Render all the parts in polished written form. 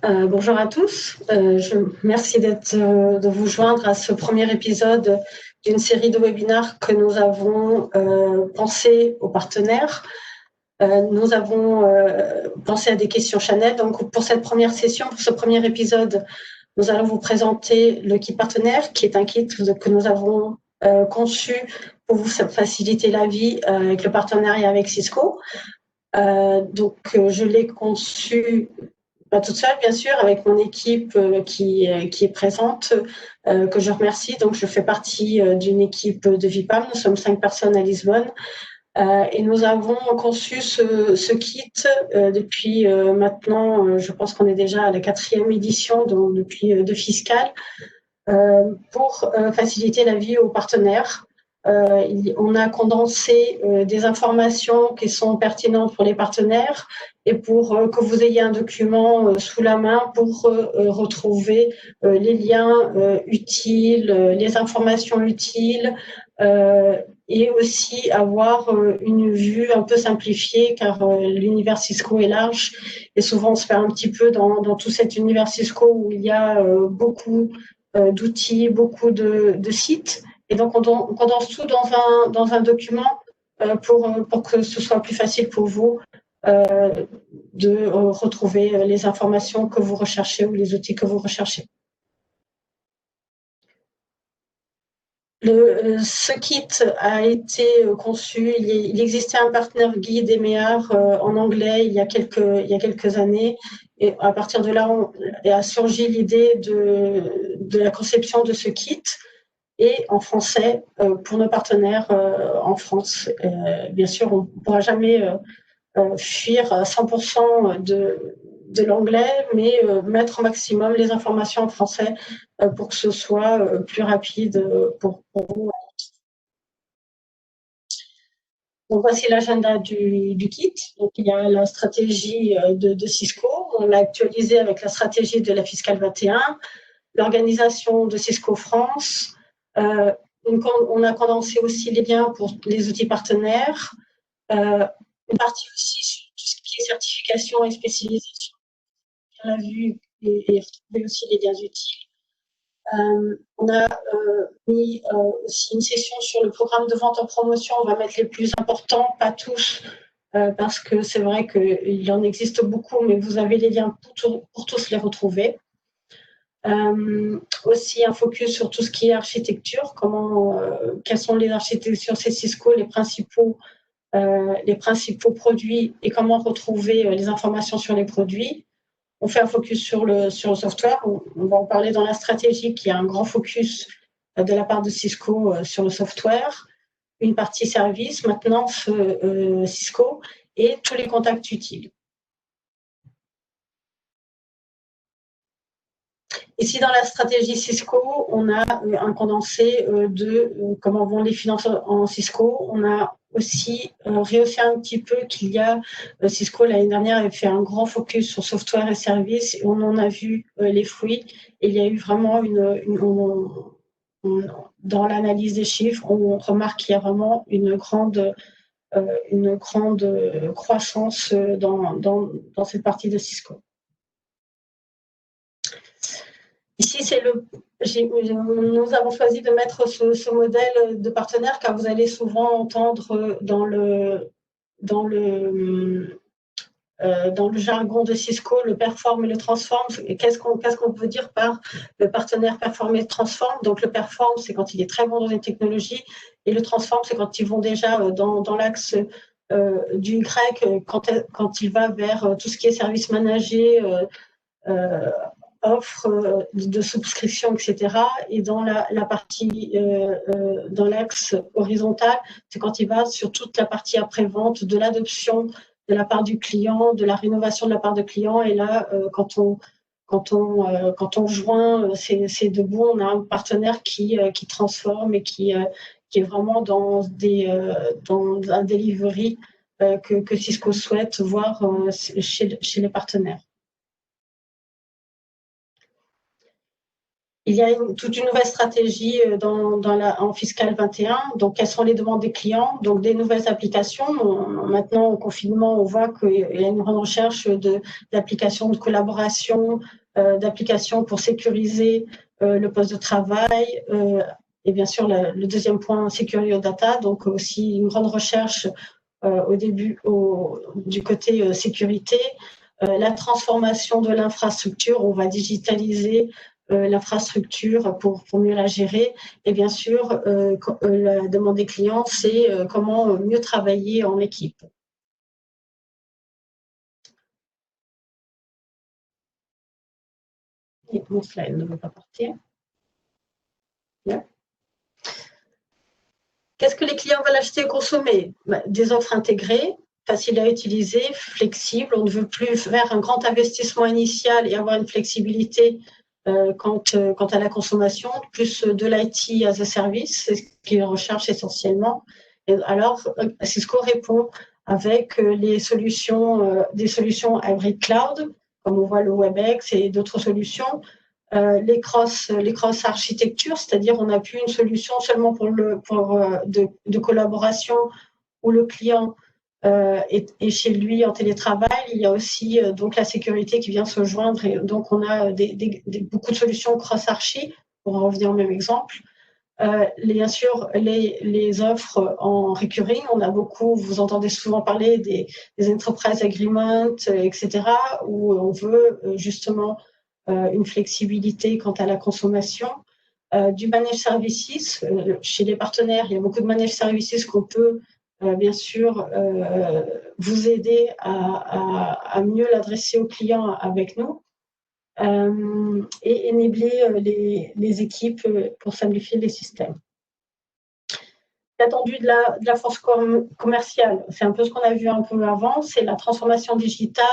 Bonjour à tous. Merci de vous joindre à ce premier épisode d'une série de webinaires que nous avons pensé aux partenaires. Nous avons pensé à des questions Chanel. Donc, pour cette première session, pour ce premier épisode, nous allons vous présenter le kit partenaire, qui est un kit que nous avons conçu pour vous faciliter la vie avec le partenariat avec Cisco. Je l'ai conçu pas toute seule, bien sûr, avec mon équipe qui est présente, que je remercie. Donc, je fais partie d'une équipe de VIPAM. Nous sommes 5 personnes à Lisbonne. Et nous avons conçu ce kit depuis maintenant, je pense qu'on est déjà à la 4e édition, donc depuis de Fiscal, pour faciliter la vie aux partenaires. On a condensé des informations qui sont pertinentes pour les partenaires et pour que vous ayez un document sous la main pour retrouver les liens utiles, les informations utiles et aussi avoir une vue un peu simplifiée car l'univers Cisco est large et souvent on se perd un petit peu dans tout cet univers Cisco où il y a beaucoup d'outils, beaucoup de sites. Et donc, on condense tout dans un document pour que ce soit plus facile pour vous de retrouver les informations que vous recherchez ou les outils que vous recherchez. Ce kit a été conçu, il existait un partenaire guide EMEAR en anglais il y a quelques années. Et à partir de là, a surgi l'idée de la conception de ce kit et en français pour nos partenaires en France. Bien sûr, on ne pourra jamais fuir à 100% de l'anglais, mais mettre au maximum les informations en français pour que ce soit plus rapide pour vous. Donc, voici l'agenda du kit. Donc, il y a la stratégie de Cisco. On l'a actualisé avec la stratégie de la Fiscal 21, l'organisation de Cisco France. On a condensé aussi les liens pour les outils partenaires. Une partie aussi sur tout ce qui est certification et spécialisation. On a vu et retrouvé aussi les liens utiles. On a mis aussi une session sur le programme de vente en promotion. On va mettre les plus importants, pas tous, parce que c'est vrai qu'il en existe beaucoup, mais vous avez les liens pour tous les retrouver. Aussi un focus sur tout ce qui est architecture, quelles sont les architectures chez Cisco, les principaux produits et comment retrouver les informations sur les produits. On fait un focus sur le software. On va en parler dans la stratégie, qui a un grand focus de la part de Cisco sur le software. Une partie service, maintenance Cisco et tous les contacts utiles. Ici, dans la stratégie Cisco, on a un condensé de comment vont les finances en Cisco. On a aussi rehaussé un petit peu qu'il y a Cisco l'année dernière avait fait un grand focus sur software et services et on en a vu les fruits. Et il y a eu vraiment dans l'analyse des chiffres, on remarque qu'il y a vraiment une grande croissance dans cette partie de Cisco. Ici, nous avons choisi de mettre ce modèle de partenaire car vous allez souvent entendre dans le jargon de Cisco le perform et le transform. Qu'est-ce qu'on peut dire par le partenaire perform et transform? Donc, le perform, c'est quand il est très bon dans une technologie et le transform, c'est quand ils vont déjà dans l'axe du Y, quand il va vers tout ce qui est service managé, offre de souscription, etc. Et dans la partie, dans l'axe horizontal, c'est quand il va sur toute la partie après-vente, de l'adoption de la part du client, de la rénovation de la part du client. Et là, quand on joint ces deux bouts, on a un partenaire qui transforme et qui est vraiment dans un delivery que Cisco souhaite voir chez les partenaires. Il y a toute une nouvelle stratégie en fiscal 21. Donc, quelles sont les demandes des clients? Donc, des nouvelles applications. Maintenant, au confinement, on voit qu'il y a une grande recherche d'applications de collaboration, d'applications pour sécuriser le poste de travail. Et bien sûr, le deuxième point, Secure Your Data. Donc, aussi une grande recherche au début du côté sécurité. La transformation de l'infrastructure, on va digitaliser l'infrastructure pour mieux la gérer. Et bien sûr, la demande des clients, c'est comment mieux travailler en équipe. Et mon slide ne veut pas partir. Bien. Qu'est-ce que les clients veulent acheter et consommer? Des offres intégrées, faciles à utiliser, flexibles. On ne veut plus faire un grand investissement initial et avoir une flexibilité quant à la consommation, plus de l'IT as a service, c'est ce qu'ils recherchent essentiellement. Et alors, Cisco répond avec des solutions hybrid cloud, comme on voit le WebEx et d'autres solutions, les cross architectures, c'est-à-dire on n'a plus une solution seulement de collaboration où le client est chez lui en télétravail. Il y a aussi donc la sécurité qui vient se joindre, et donc on a beaucoup de solutions cross-archi, pour en revenir au même exemple. Bien sûr, les offres en recurring, on a beaucoup, vous entendez souvent parler des enterprise agreements, etc., où on veut justement une flexibilité quant à la consommation. Du managed services, chez les partenaires, il y a beaucoup de managed services qu'on peut bien sûr vous aider à mieux l'adresser aux clients avec nous et enabler les équipes pour simplifier les systèmes. L'attendu de la force commerciale, c'est un peu ce qu'on a vu un peu avant, c'est la transformation digitale,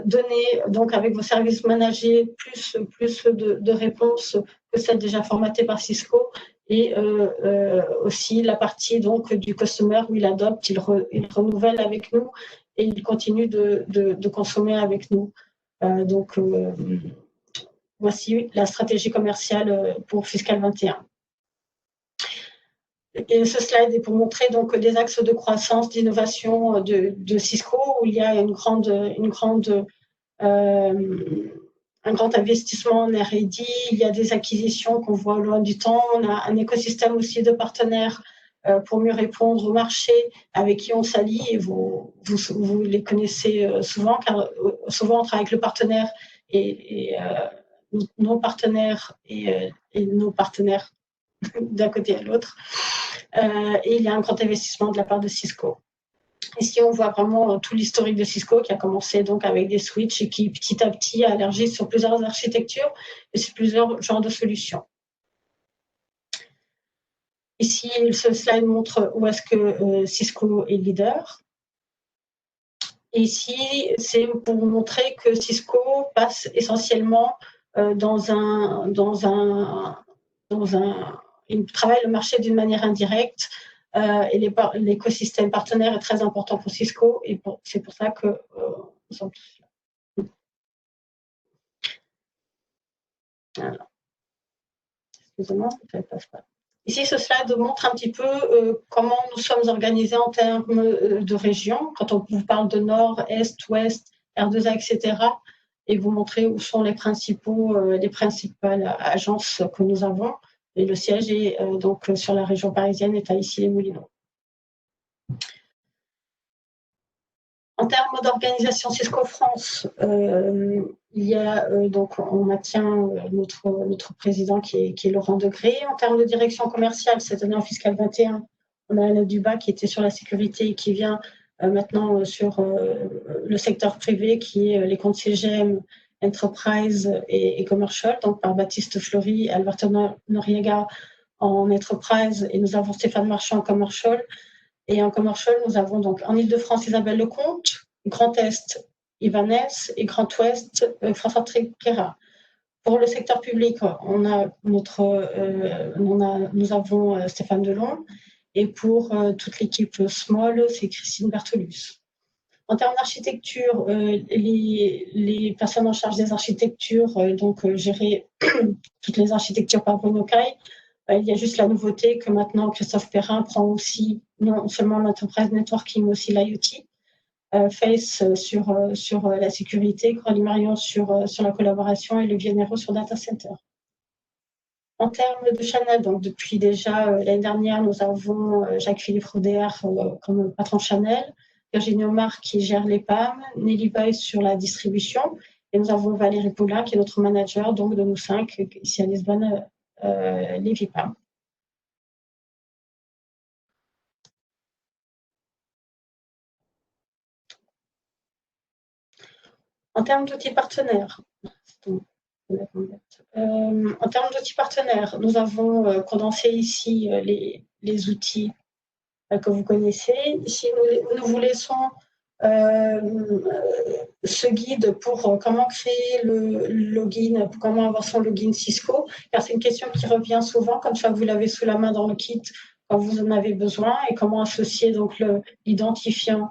donner donc avec vos services managés plus de réponses que celles déjà formatées par Cisco, et aussi la partie donc du customer où il adopte, il renouvelle avec nous et il continue de consommer avec nous. Donc voici la stratégie commerciale pour Fiscal 21. Et ce slide est pour montrer donc des axes de croissance, d'innovation de Cisco, où il y a un grand investissement en R&D, il y a des acquisitions qu'on voit au loin du temps, on a un écosystème aussi de partenaires pour mieux répondre au marché avec qui on s'allie, et vous les connaissez souvent, car souvent on travaille avec le partenaire et nos partenaires et nos partenaires d'un côté à l'autre. Et il y a un grand investissement de la part de Cisco. Ici, on voit vraiment tout l'historique de Cisco qui a commencé donc avec des switches et qui petit à petit a élargi sur plusieurs architectures et sur plusieurs genres de solutions. Ici, ce slide montre où est-ce que Cisco est leader. Et ici, c'est pour vous montrer que Cisco passe essentiellement il travaille le marché d'une manière indirecte. Et l'écosystème partenaire est très important pour Cisco, et c'est pour ça que nous sommes tous là. Voilà. Excusez-moi, ça ne passe pas. Ici, ce slide montre un petit peu comment nous sommes organisés en termes de régions, quand on vous parle de nord, est, ouest, R2A, etc. Et vous montrer où sont les principales agences que nous avons. Et le siège est donc sur la région parisienne, est à Issy-les-Moulineaux. En termes d'organisation Cisco France, il y a donc on maintient notre président qui est Laurent Degré. En termes de direction commerciale, cette année en fiscal 21, on a Alain Dubas qui était sur la sécurité et qui vient maintenant sur le secteur privé, qui est les comptes CGM, Enterprise et Commercial, donc par Baptiste Fleury et Alberto Noriega en Enterprise, et nous avons Stéphane Marchand en Commercial. Et en Commercial, nous avons donc en Ile-de-France Isabelle Lecomte, Grand Est Ivanès et Grand Ouest François Triquera. Pour le secteur public, nous avons Stéphane Delon, et pour toute l'équipe Small, c'est Christine Bertolus. En termes d'architecture, les personnes en charge des architectures, gérer toutes les architectures par Bruno Caille. Il y a juste la nouveauté que maintenant Christophe Perrin prend aussi non seulement l'enterprise networking, mais aussi l'IoT. Face sur la sécurité, Coralie Marion sur la collaboration et le Vianero sur Data Center. En termes de Chanel, donc depuis déjà l'année dernière, nous avons Jacques-Philippe Roder comme patron de Chanel, Virginie Omar qui gère les PAM, Nelly Boy sur la distribution, et nous avons Valérie Poulin qui est notre manager, donc de nous 5 ici à Lisbonne, les VIPAM. En termes d'outils partenaires, nous avons condensé ici les outils que vous connaissez. Ici, nous vous laissons ce guide pour comment créer le login, pour comment avoir son login Cisco, car c'est une question qui revient souvent, comme ça vous l'avez sous la main dans le kit quand vous en avez besoin, et comment associer donc l'identifiant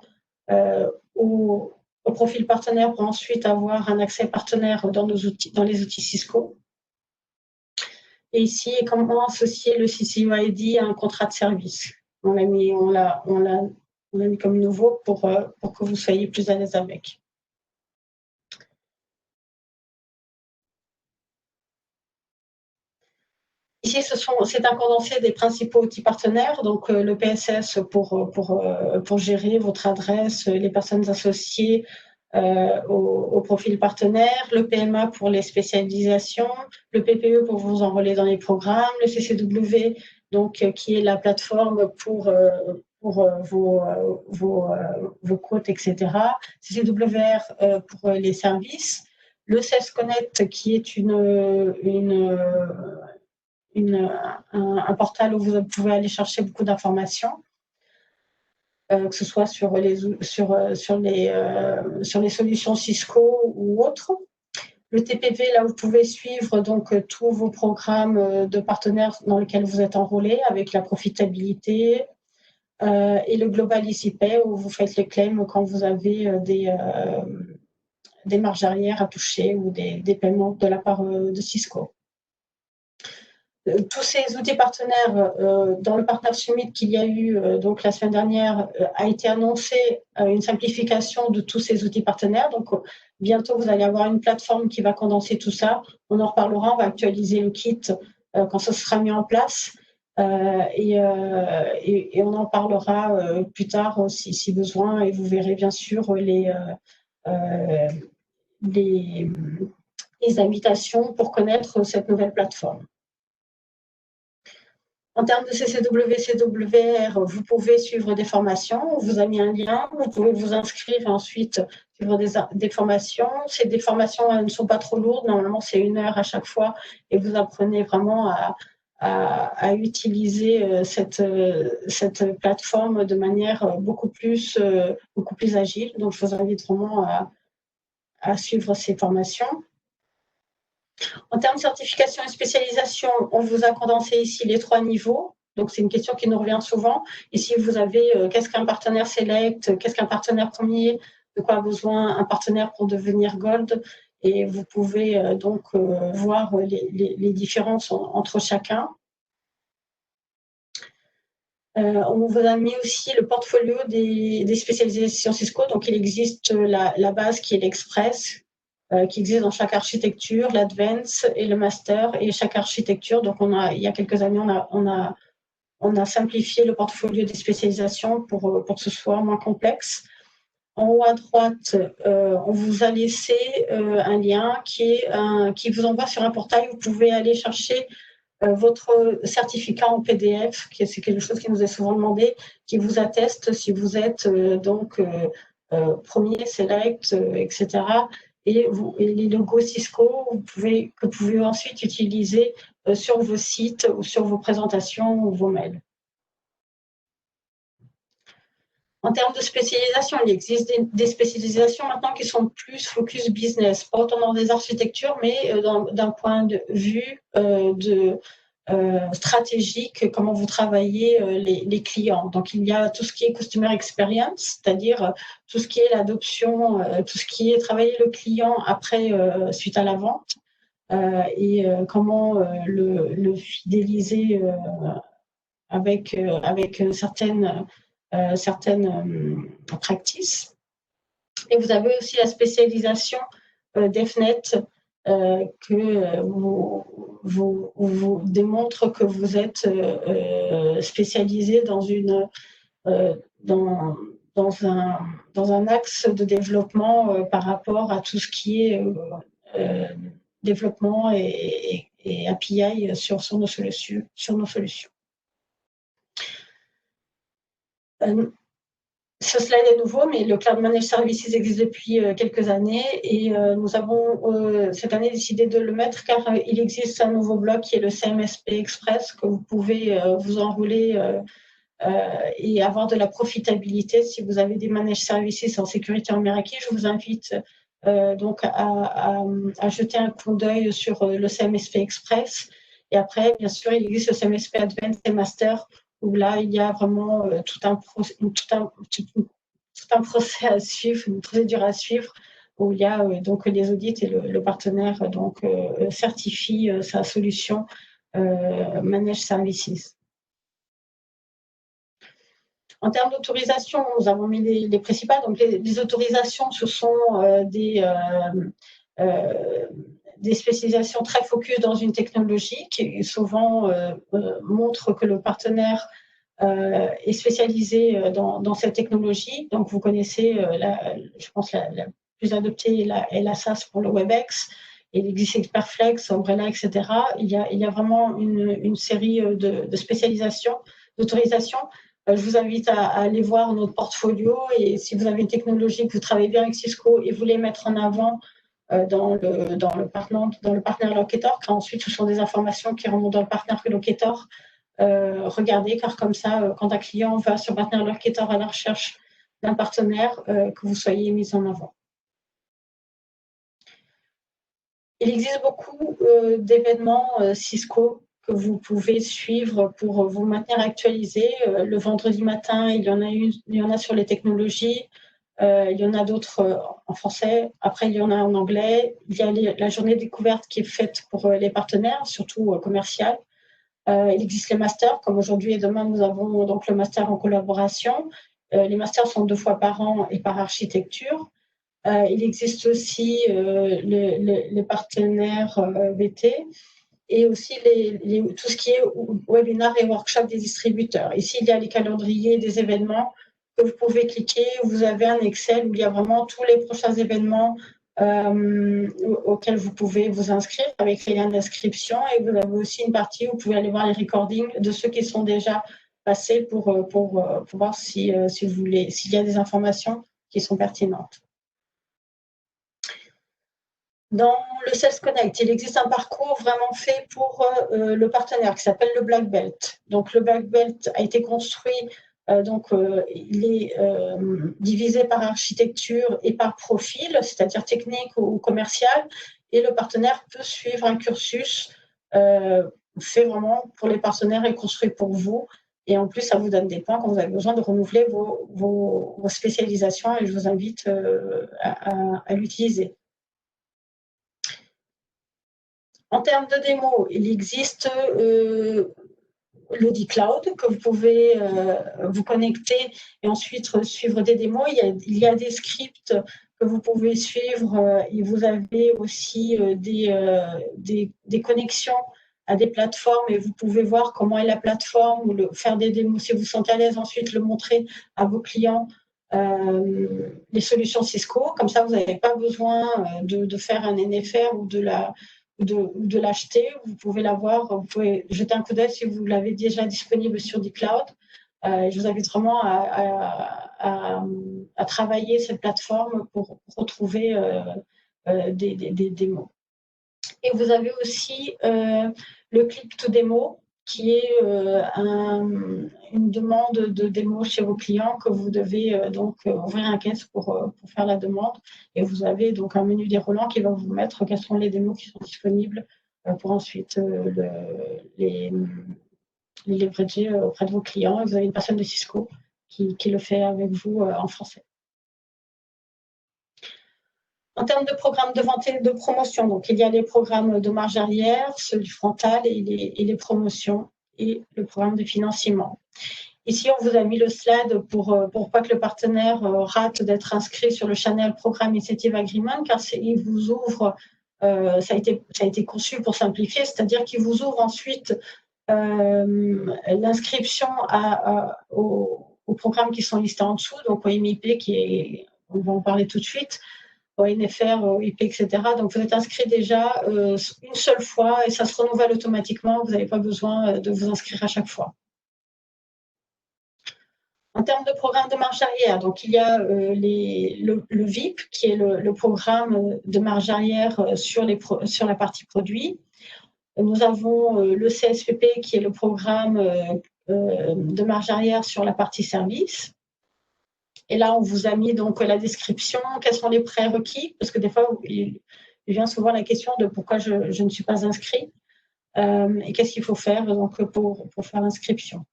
au profil partenaire pour ensuite avoir un accès partenaire dans les outils Cisco. Et ici, comment associer le CCUID à un contrat de service. On l'a mis comme nouveau pour que vous soyez plus à l'aise avec. Ici, c'est un condensé des principaux outils partenaires, donc le PSS pour gérer votre adresse, les personnes associées au profil partenaire, le PMA pour les spécialisations, le PPE pour vous enrôler dans les programmes, le CCW donc qui est la plateforme pour vos quotes, etc. CCWR pour les services, le Sales Connect qui est un portal où vous pouvez aller chercher beaucoup d'informations, que ce soit sur les solutions Cisco ou autres. Le TPV, là, vous pouvez suivre donc tous vos programmes de partenaires dans lesquels vous êtes enrôlé avec la profitabilité, et le Global EasyPay où vous faites les claims quand vous avez des marges arrière à toucher ou des paiements de la part de Cisco. Tous ces outils partenaires, dans le Partner Summit qu'il y a eu donc la semaine dernière, a été annoncé une simplification de tous ces outils partenaires. Donc, bientôt, vous allez avoir une plateforme qui va condenser tout ça. On en reparlera, on va actualiser le kit quand ça sera mis en place. Et on en parlera plus tard si besoin. Et vous verrez bien sûr les invitations pour connaître cette nouvelle plateforme. En termes de CCW, CWR, vous pouvez suivre des formations. On vous a mis un lien. Vous pouvez vous inscrire et ensuite suivre des formations. Ces formations, elles ne sont pas trop lourdes. Normalement, c'est 1 heure à chaque fois. Et vous apprenez vraiment à utiliser cette plateforme de manière beaucoup plus agile. Donc, je vous invite vraiment à suivre ces formations. En termes de certification et spécialisation, on vous a condensé ici les 3 niveaux. Donc, c'est une question qui nous revient souvent. Ici, vous avez qu'est-ce qu'un partenaire select, qu'est-ce qu'un partenaire premier, de quoi a besoin un partenaire pour devenir gold. Et vous pouvez donc voir les différences entre chacun. On vous a mis aussi le portfolio des spécialisations Cisco. Donc, il existe la base qui est l'Express, qui existe dans chaque architecture, l'Advance et le Master et chaque architecture. Donc, il y a quelques années, on a simplifié le portfolio des spécialisations pour que ce soit moins complexe. En haut à droite, on vous a laissé un lien qui vous envoie sur un portail où vous pouvez aller chercher votre certificat en PDF, c'est quelque chose qui nous est souvent demandé, qui vous atteste si vous êtes premier, select, etc. Et les logos Cisco que vous pouvez ensuite utiliser sur vos sites ou sur vos présentations ou vos mails. En termes de spécialisation, il existe des spécialisations maintenant qui sont plus focus business, pas autant dans des architectures, mais d'un point de vue stratégique, comment vous travaillez les clients. Donc, il y a tout ce qui est Customer Experience, c'est-à-dire tout ce qui est l'adoption, tout ce qui est travailler le client après, suite à la vente, et comment le fidéliser avec certaines practices. Et vous avez aussi la spécialisation DevNet que vous démontre que vous êtes spécialisé dans un axe de développement par rapport à tout ce qui est développement et API sur nos solutions. Ce slide est nouveau, mais le Cloud Managed Services existe depuis quelques années et nous avons cette année décidé de le mettre car il existe un nouveau bloc qui est le CMSP Express que vous pouvez vous enrouler et avoir de la profitabilité. Si vous avez des Managed Services en sécurité en Meraki, je vous invite donc à jeter un coup d'œil sur le CMSP Express. Et après, bien sûr, il existe le CMSP Advanced et Master où là, il y a vraiment tout un procès à suivre, une procédure à suivre, où il y a donc les audits et le partenaire donc certifie sa solution Managed Services. En termes d'autorisation, nous avons mis les principales. Donc, les autorisations, ce sont des spécialisations très focus dans une technologie qui souvent montre que le partenaire est spécialisé dans cette technologie. Donc, vous connaissez, je pense, la plus adoptée est la SaaS pour le WebEx, et il existe Expertflex, Umbrella, etc. Il y a vraiment une série de spécialisations, d'autorisations. Je vous invite à aller voir notre portfolio et si vous avez une technologie que vous travaillez bien avec Cisco et vous voulez mettre en avant dans le partenaire locator, car ensuite ce sont des informations qui remontent dans le partenaire locator. Regardez, car comme ça, quand un client va sur partenaire locator à la recherche d'un partenaire, que vous soyez mis en avant. Il existe beaucoup d'événements Cisco que vous pouvez suivre pour vous maintenir actualisé. Le vendredi matin, il y en a sur les technologies. Il y en a d'autres en français. Après, il y en a en anglais. Il y a la journée découverte qui est faite pour les partenaires, surtout commercial. Il existe les masters, comme aujourd'hui et demain, nous avons donc le master en collaboration. Les masters sont 2 fois par an et par architecture. Il existe aussi les partenaires VT et aussi tout ce qui est webinaire et workshop des distributeurs. Ici, il y a les calendriers des événements que vous pouvez cliquer. Vous avez un Excel où il y a vraiment tous les prochains événements auxquels vous pouvez vous inscrire avec les liens d'inscription. Et vous avez aussi une partie où vous pouvez aller voir les recordings de ceux qui sont déjà passés pour voir si vous voulez, s'il y a des informations qui sont pertinentes. Dans le Sales Connect, il existe un parcours vraiment fait pour le partenaire qui s'appelle le Black Belt. Donc, le Black Belt a été construit, il est divisé par architecture et par profil, c'est-à-dire technique ou commercial, et le partenaire peut suivre un cursus fait vraiment pour les partenaires et construit pour vous. Et en plus, ça vous donne des points quand vous avez besoin de renouveler vos spécialisations et je vous invite à l'utiliser. En termes de démo, il existe l'Audi Cloud que vous pouvez vous connecter et ensuite suivre des démos. Il y a des scripts que vous pouvez suivre et vous avez aussi des connexions à des plateformes et vous pouvez voir comment est la plateforme ou faire des démos si vous vous sentez à l'aise, ensuite le montrer à vos clients. Les solutions Cisco, comme ça vous n'avez pas besoin de faire un NFR ou de l'acheter, vous pouvez l'avoir, vous pouvez jeter un coup d'œil si vous l'avez déjà disponible sur dCloud. Je vous invite vraiment à travailler cette plateforme pour retrouver des démos. Et vous avez aussi le Click to Demo, qui est une demande de démo chez vos clients que vous devez donc ouvrir un caisse pour faire la demande. Et vous avez donc un menu déroulant qui va vous mettre quelles sont les démos qui sont disponibles pour ensuite les leverager auprès de vos clients. Et vous avez une personne de Cisco qui le fait avec vous en français. En termes de programmes de vente et de promotion, donc il y a les programmes de marge arrière, ceux du frontal et les promotions et le programme de financement. Ici, on vous a mis le slide pour pas que le partenaire rate d'être inscrit sur le Channel Programme Initiative Agreement, car il vous ouvre, ça a été conçu pour simplifier, c'est-à-dire qu'il vous ouvre ensuite l'inscription aux programmes qui sont listés en dessous, donc au MIP, on va en parler tout de suite, au NFR, au IP, etc. Donc, vous êtes inscrit déjà une seule fois et ça se renouvelle automatiquement. Vous n'avez pas besoin de vous inscrire à chaque fois. En termes de programme de marge arrière, donc il y a le VIP, qui est le programme de marge arrière sur la partie produit. Nous avons le CSPP, qui est le programme de marge arrière sur la partie service. Et là, on vous a mis donc la description, quels sont les prérequis, parce que des fois, il vient souvent la question de pourquoi je ne suis pas inscrit et qu'est-ce qu'il faut faire donc, pour faire l'inscription.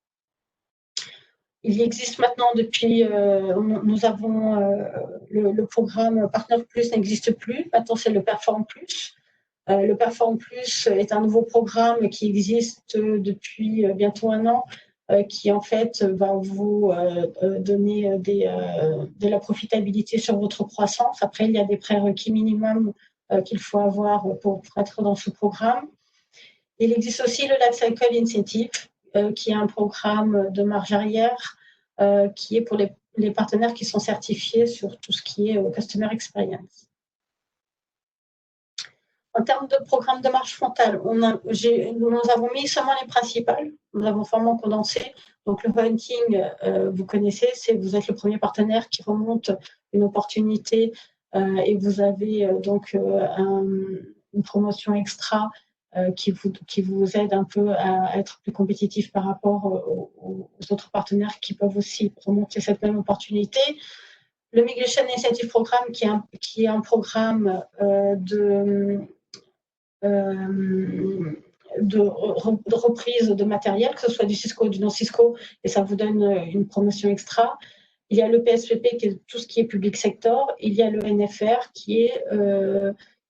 Il existe maintenant depuis, nous avons le programme Partner Plus n'existe plus, maintenant c'est le Perform Plus. Le Perform Plus est un nouveau programme qui existe depuis bientôt 1 an, qui en fait va vous donner de la profitabilité sur votre croissance. Après, il y a des prérequis minimums qu'il faut avoir pour être dans ce programme. Il existe aussi le Life Cycle Incentive, qui est un programme de marge arrière, qui est pour les partenaires qui sont certifiés sur tout ce qui est Customer Experience. En termes de programme de marge frontale, nous avons mis seulement les principales. Nous avons vraiment condensé. Donc, le hunting, vous connaissez, vous êtes le premier partenaire qui remonte une opportunité et vous avez donc une promotion extra qui vous aide un peu à être plus compétitif par rapport aux autres partenaires qui peuvent aussi remonter cette même opportunité. Le Migration Initiative Programme, qui est un programme de reprise de matériel, que ce soit du Cisco ou du non-Cisco, et ça vous donne une promotion extra. Il y a le PSPP, qui est tout ce qui est public sector. Il y a le NFR, qui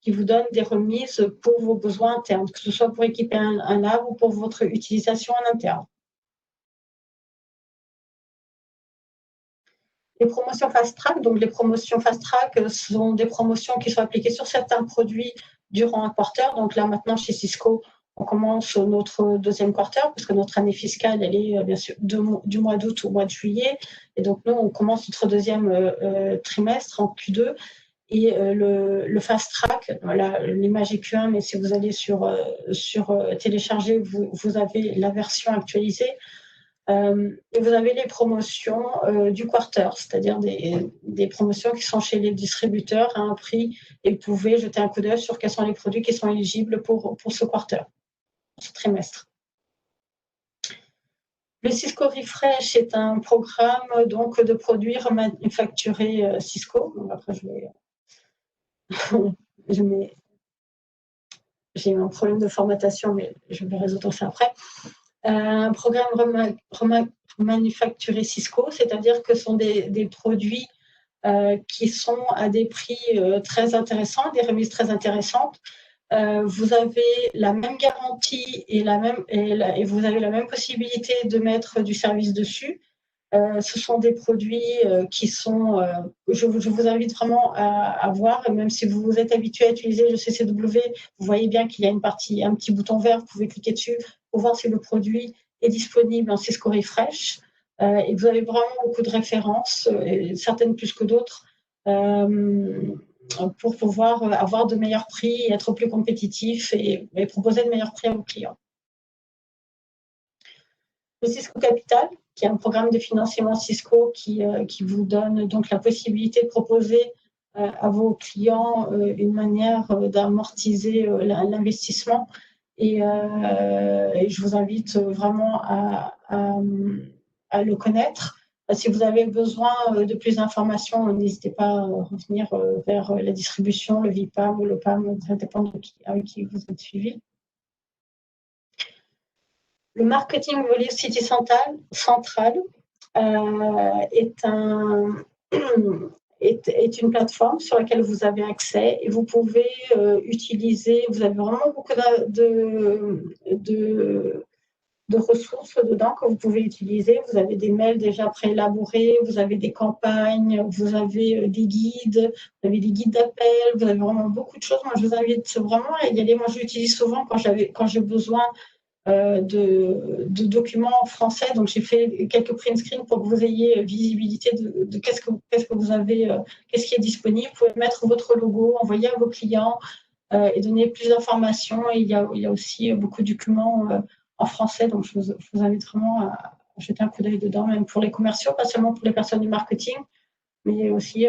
vous donne des remises pour vos besoins internes, que ce soit pour équiper un lab ou pour votre utilisation en interne. Les promotions fast track, donc les promotions fast track sont des promotions qui sont appliquées sur certains produits durant un quarter. Donc là, maintenant, chez Cisco, on commence notre deuxième quarter, parce que notre année fiscale, elle est bien sûr du mois d'août au mois de juillet. Et donc, nous, on commence notre deuxième trimestre en Q2. Et le fast track, voilà, l'image est Q1, mais si vous allez sur télécharger, vous avez la version actualisée. Et vous avez les promotions du quarter, c'est-à-dire des promotions qui sont chez les distributeurs à un prix, et vous pouvez jeter un coup d'œil sur quels sont les produits qui sont éligibles pour ce quarter, pour ce trimestre. Le Cisco Refresh est un programme donc, de produits remanufacturés Cisco. Donc, après, j'ai un problème de formatation, mais je vais résoudre ça après. Un programme remanufacturé Cisco, c'est-à-dire que ce sont des produits qui sont à des prix très intéressants, des remises très intéressantes. Vous avez la même garantie et vous avez la même possibilité de mettre du service dessus. Ce sont des produits qui sont, je vous invite vraiment à voir, même si vous êtes habitué à utiliser le CCW, vous voyez bien qu'il y a un petit bouton vert, vous pouvez cliquer dessus pour voir si le produit est disponible en Cisco Refresh. Et vous avez vraiment beaucoup de références, certaines plus que d'autres, pour pouvoir avoir de meilleurs prix, être plus compétitif et proposer de meilleurs prix à vos clients. Le Cisco Capital, qui est un programme de financement Cisco qui vous donne donc la possibilité de proposer à vos clients une manière d'amortiser l'investissement. Et je vous invite vraiment à le connaître. Si vous avez besoin de plus d'informations, n'hésitez pas à revenir vers la distribution, le VIPAM ou le PAM, ça dépend avec qui vous êtes suivi. Le marketing Velocity Central est est une plateforme sur laquelle vous avez accès et vous pouvez utiliser, vous avez vraiment beaucoup de ressources dedans que vous pouvez utiliser. Vous avez des mails déjà préélaborés, vous avez des campagnes, vous avez des guides, vous avez des guides d'appel, vous avez vraiment beaucoup de choses. Moi, je vous invite vraiment à y aller. Moi, je l'utilise souvent quand j'ai besoin de documents en français. Donc, j'ai fait quelques print screens pour que vous ayez visibilité de qu'est-ce que vous avez, qu'est-ce qui est disponible. Vous pouvez mettre votre logo, envoyer à vos clients et donner plus d'informations. Et il y a aussi beaucoup de documents en français. Donc, je vous invite vraiment à jeter un coup d'œil dedans, même pour les commerciaux, pas seulement pour les personnes du marketing, mais aussi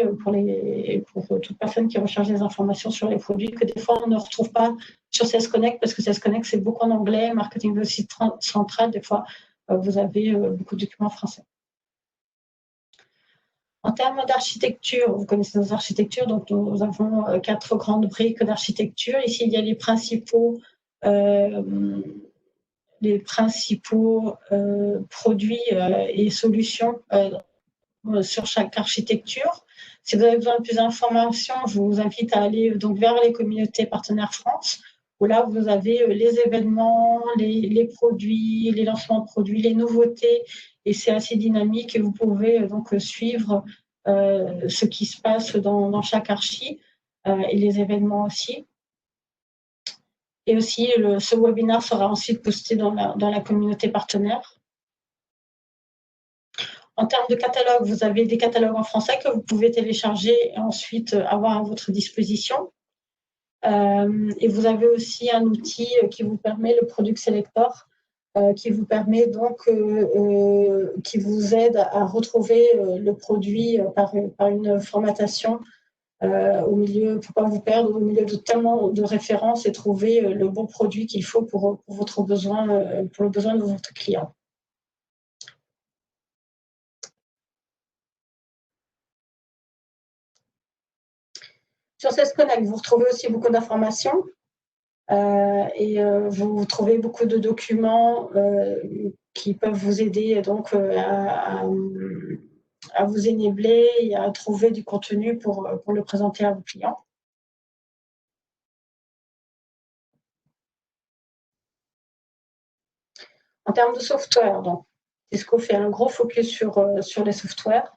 pour toute personne qui recherche des informations sur les produits que des fois on ne retrouve pas sur CS Connect, parce que CS Connect, c'est beaucoup en anglais, marketing de site central, des fois, vous avez beaucoup de documents français. En termes d'architecture, vous connaissez nos architectures, donc nous avons 4 grandes briques d'architecture. Ici, il y a les principaux produits et solutions sur chaque architecture. Si vous avez besoin de plus d'informations, je vous invite à aller donc vers les communautés partenaires France, où là, vous avez les événements, les produits, les lancements de produits, les nouveautés, et c'est assez dynamique et vous pouvez donc suivre ce qui se passe dans chaque archi et les événements aussi. Et aussi, ce webinaire sera ensuite posté dans la communauté partenaire. En termes de catalogue, vous avez des catalogues en français que vous pouvez télécharger et ensuite avoir à votre disposition. Et vous avez aussi un outil qui vous permet, le Product Selector, qui vous permet donc, qui vous aide à retrouver le produit par une formatation au milieu, pour ne pas vous perdre au milieu de tellement de références et trouver le bon produit qu'il faut pour votre besoin, pour le besoin de votre client. Sur CS Connect, vous retrouvez aussi beaucoup d'informations et vous trouvez beaucoup de documents qui peuvent vous aider donc à vous enabler et à trouver du contenu pour le présenter à vos clients. En termes de software, donc, Cisco fait un gros focus sur les softwares.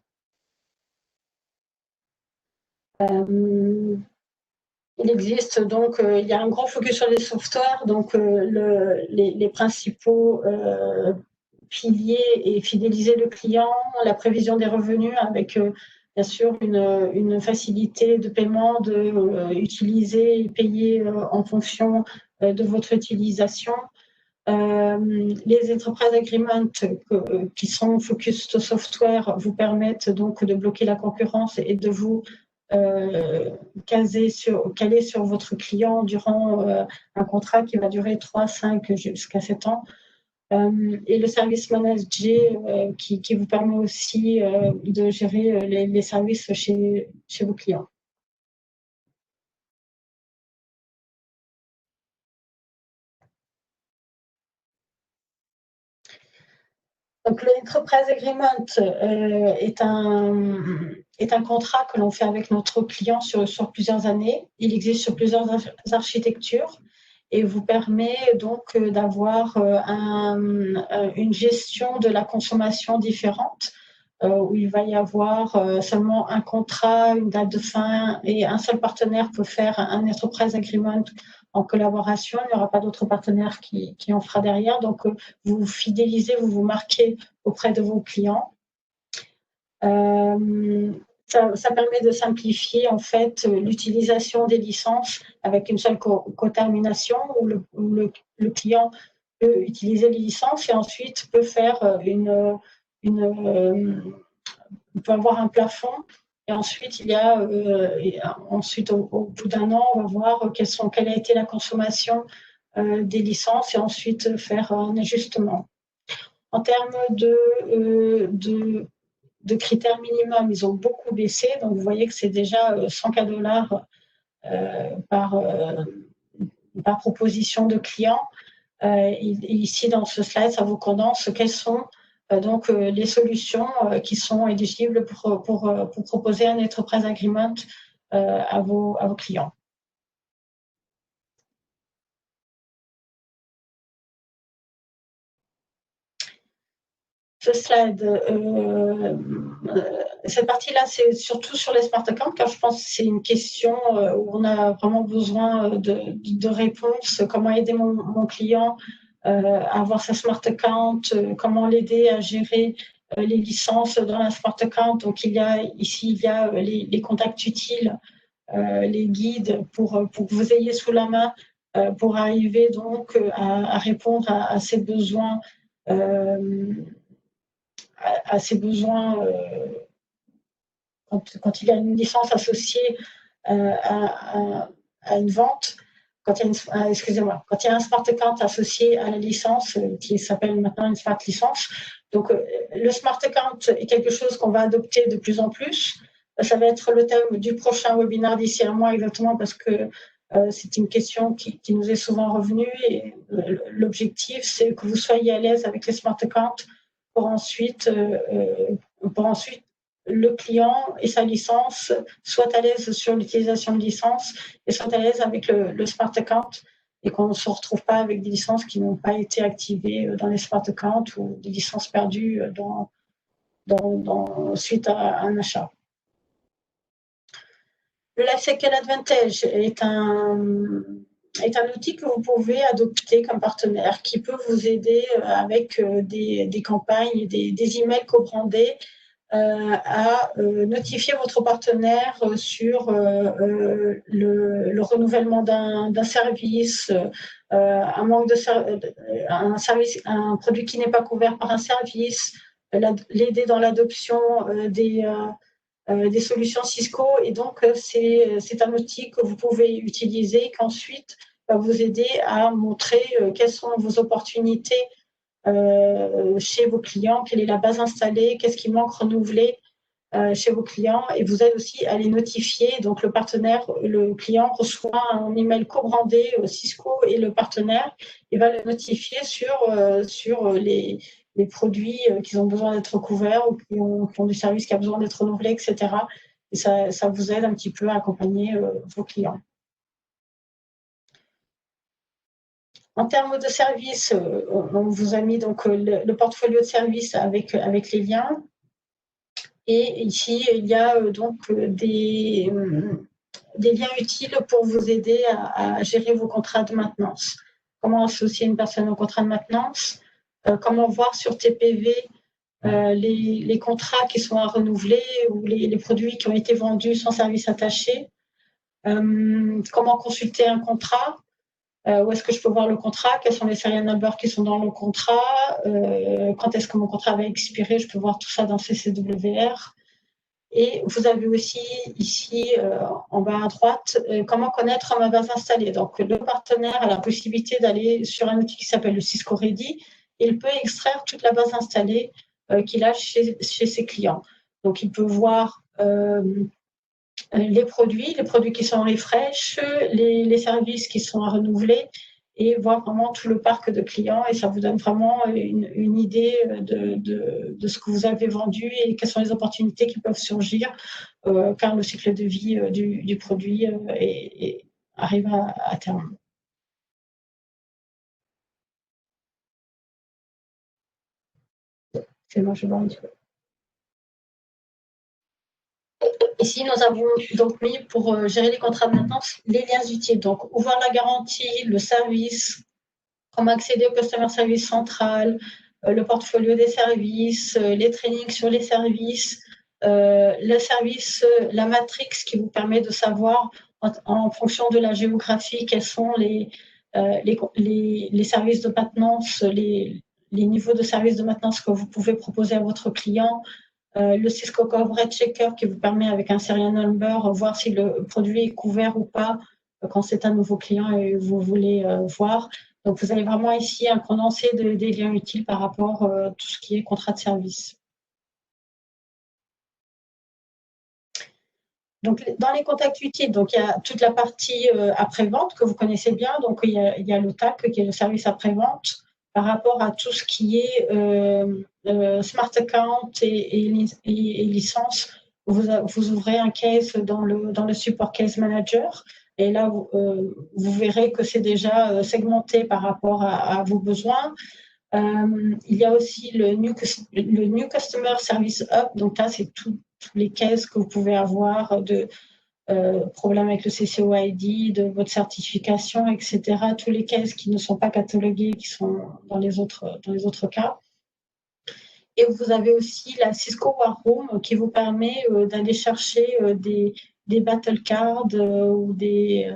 Il existe donc, il y a un gros focus sur les softwares, donc les principaux piliers et fidéliser le client, la prévision des revenus avec bien sûr une facilité de paiement, de utiliser et payer en fonction de votre utilisation. Les enterprise agreements qui sont focus to software vous permettent donc de bloquer la concurrence et de vous caler sur votre client durant un contrat qui va durer 3, 5 jusqu'à 7 ans. Et le service manager qui vous permet aussi de gérer les services chez vos clients. Donc, le Enterprise Agreement est un contrat que l'on fait avec notre client sur plusieurs années. Il existe sur plusieurs architectures et vous permet donc d'avoir une gestion de la consommation différente où il va y avoir seulement un contrat, une date de fin et un seul partenaire peut faire un Enterprise Agreement en collaboration. Il n'y aura pas d'autres partenaires qui en fera derrière. Donc, vous vous fidélisez, vous vous marquez auprès de vos clients. Ça permet de simplifier en fait l'utilisation des licences avec une seule cotermination où le client peut utiliser les licences et ensuite peut faire peut avoir un plafond. Et ensuite, il y a ensuite au bout d'un an, on va voir quelle a été la consommation des licences et ensuite faire un ajustement. En termes de critères minimum, ils ont beaucoup baissé. Donc, vous voyez que c'est déjà $100 par proposition de client. Ici, dans ce slide, ça vous condense quelles sont donc les solutions qui sont éligibles pour proposer un Enterprise Agreement à vos clients. Ce slide, cette partie-là, c'est surtout sur les smart accounts, car je pense que c'est une question où on a vraiment besoin de réponses. Comment aider mon client à avoir sa smart account, comment l'aider à gérer les licences dans la smart account. Donc, ici, il y a les contacts utiles, les guides pour que vous ayez sous la main pour arriver donc à répondre à ces besoins à ses besoins quand il y a une licence associée à une vente, quand il y a quand il y a un smart account associé à la licence qui s'appelle maintenant une smart licence. Donc, le smart account est quelque chose qu'on va adopter de plus en plus. Ça va être le thème du prochain webinaire d'ici un mois exactement parce que c'est une question qui nous est souvent revenue et l'objectif, c'est que vous soyez à l'aise avec les smart accounts pour ensuite le client et sa licence soient à l'aise sur l'utilisation de licence et soient à l'aise avec le smart account et qu'on ne se retrouve pas avec des licences qui n'ont pas été activées dans les smart accounts ou des licences perdues suite à un achat. Le Lifecycle Advantage est un outil que vous pouvez adopter comme partenaire qui peut vous aider avec des campagnes, des emails co-brandés à notifier votre partenaire sur le renouvellement d'un service, un service, un produit qui n'est pas couvert par un service, l'aider dans l'adoption des solutions Cisco. Et donc, c'est un outil que vous pouvez utiliser, qu'ensuite va vous aider à montrer quelles sont vos opportunités chez vos clients, quelle est la base installée, qu'est-ce qui manque renouveler chez vos clients, et vous aide aussi à les notifier. Donc, le client reçoit un email co-brandé Cisco et le partenaire et va le notifier sur les produits qui ont besoin d'être couverts ou qui ont du service qui a besoin d'être renouvelé, etc. Et ça vous aide un petit peu à accompagner vos clients. En termes de services, on vous a mis donc le portfolio de services avec les liens. Et ici, il y a donc des liens utiles pour vous aider à gérer vos contrats de maintenance. Comment associer une personne au contrat de maintenance, comment voir sur TPV les contrats qui sont à renouveler ou les produits qui ont été vendus sans service attaché, comment consulter un contrat, où est-ce que je peux voir le contrat, quels sont les serial numbers qui sont dans le contrat, quand est-ce que mon contrat va expirer, je peux voir tout ça dans CCWR. Et vous avez aussi ici, en bas à droite, comment connaître ma base installée. Donc, le partenaire a la possibilité d'aller sur un outil qui s'appelle le Cisco Ready et il peut extraire toute la base installée qu'il a chez ses clients. Donc, il peut voir les produits qui sont refresh, les services qui sont à renouveler et voir vraiment tout le parc de clients, et ça vous donne vraiment une idée de ce que vous avez vendu et quelles sont les opportunités qui peuvent surgir car le cycle de vie du produit arrive à terme. C'est bon, je vois un petit peu. Ici, nous avons donc mis pour gérer les contrats de maintenance les liens utiles. Donc, ouvrir la garantie, le service, comment accéder au Customer Service Central, le portfolio des services, les trainings sur les services, le service, la matrix qui vous permet de savoir en fonction de la géographie quels sont les services de maintenance, les niveaux de services de maintenance que vous pouvez proposer à votre client. Le Cisco Coverage Checker qui vous permet avec un serial number voir si le produit est couvert ou pas quand c'est un nouveau client et vous voulez voir. Donc, vous avez vraiment ici un condensé des liens utiles par rapport à tout ce qui est contrat de service. Donc, dans les contacts utiles, donc, il y a toute la partie après-vente que vous connaissez bien. Donc, il y a le TAC, qui est le service après-vente, par rapport à tout ce qui est Smart Account et licence. Vous ouvrez un case dans le Support Case Manager. Et là, vous verrez que c'est déjà segmenté par rapport à vos besoins. Il y a aussi le New Customer Service Hub. Donc là, c'est tous les cases que vous pouvez avoir de problèmes avec le CCOID, de votre certification, etc. Tous les cases qui ne sont pas catalogués, qui sont dans les autres cas. Et vous avez aussi la Cisco War Room qui vous permet d'aller chercher des battle cards ou des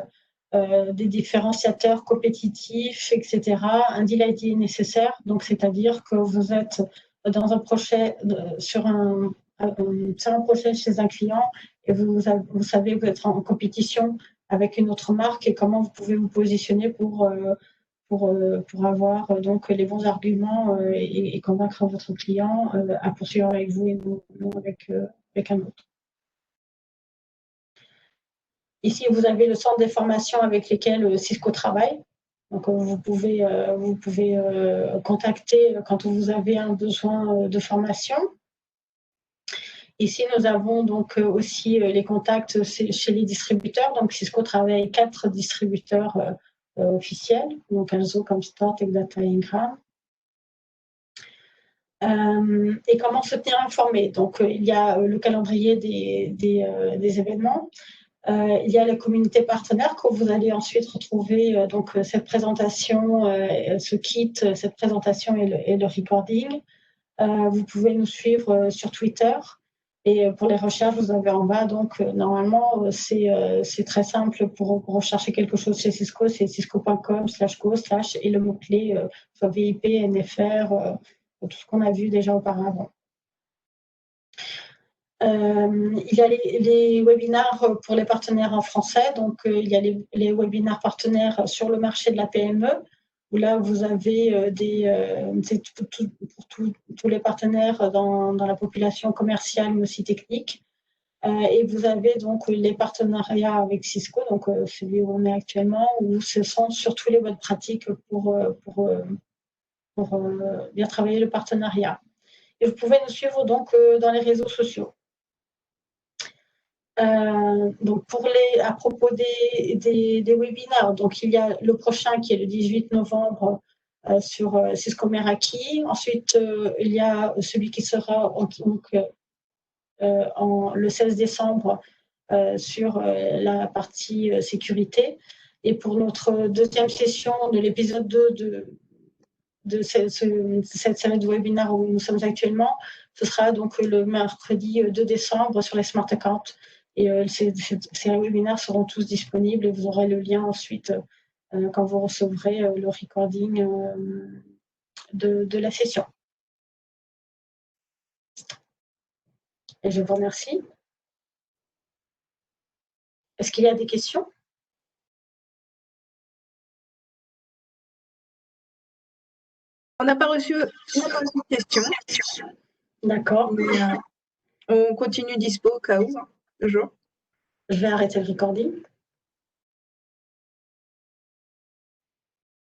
différenciateurs compétitifs, etc. Un deal ID est nécessaire, donc c'est-à-dire que vous êtes dans un projet, sur un projet chez un client et vous savez que vous êtes en compétition avec une autre marque et comment vous pouvez vous positionner pour avoir donc les bons arguments et convaincre votre client à poursuivre avec vous et non avec un autre. Ici, vous avez le centre des formations avec lesquels Cisco travaille. Donc, vous pouvez contacter quand vous avez un besoin de formation. Ici, nous avons donc aussi les contacts chez les distributeurs. Donc, Cisco travaille avec 4 distributeurs officiels, donc Alzo, Comstore, Tech Data et Ingram. Et comment se tenir informé? Donc, il y a le calendrier des événements. Il y a la communauté partenaire que vous allez ensuite retrouver donc cette présentation, ce kit, cette présentation et le recording. Vous pouvez nous suivre sur Twitter et pour les recherches, vous avez en bas. Donc normalement, c'est très simple pour rechercher quelque chose chez Cisco, c'est cisco.com/go/ et le mot-clé soit VIP, NFR, tout ce qu'on a vu déjà auparavant. Il y a les webinaires pour les partenaires en français. Donc, il y a les webinaires partenaires sur le marché de la PME, où là, vous avez pour tous les partenaires dans la population commerciale, mais aussi technique. Et vous avez donc les partenariats avec Cisco, donc celui où on est actuellement, où ce sont surtout les bonnes pratiques pour bien travailler le partenariat. Et vous pouvez nous suivre donc dans les réseaux sociaux. Donc à propos des webinaires, donc il y a le prochain qui est le 18 novembre sur Cisco Meraki. Ensuite, il y a celui qui sera le 16 décembre sur la partie sécurité. Et pour notre deuxième session de l'épisode 2 de cette série de webinaires où nous sommes actuellement, ce sera donc le mercredi 2 décembre sur les Smart Accounts. Et ces webinaires seront tous disponibles et vous aurez le lien ensuite quand vous recevrez le recording de la session. Et je vous remercie. Est-ce qu'il y a des questions? On n'a pas reçu de questions. D'accord. On continue dispo au cas où, toujours. Je vais arrêter le recording.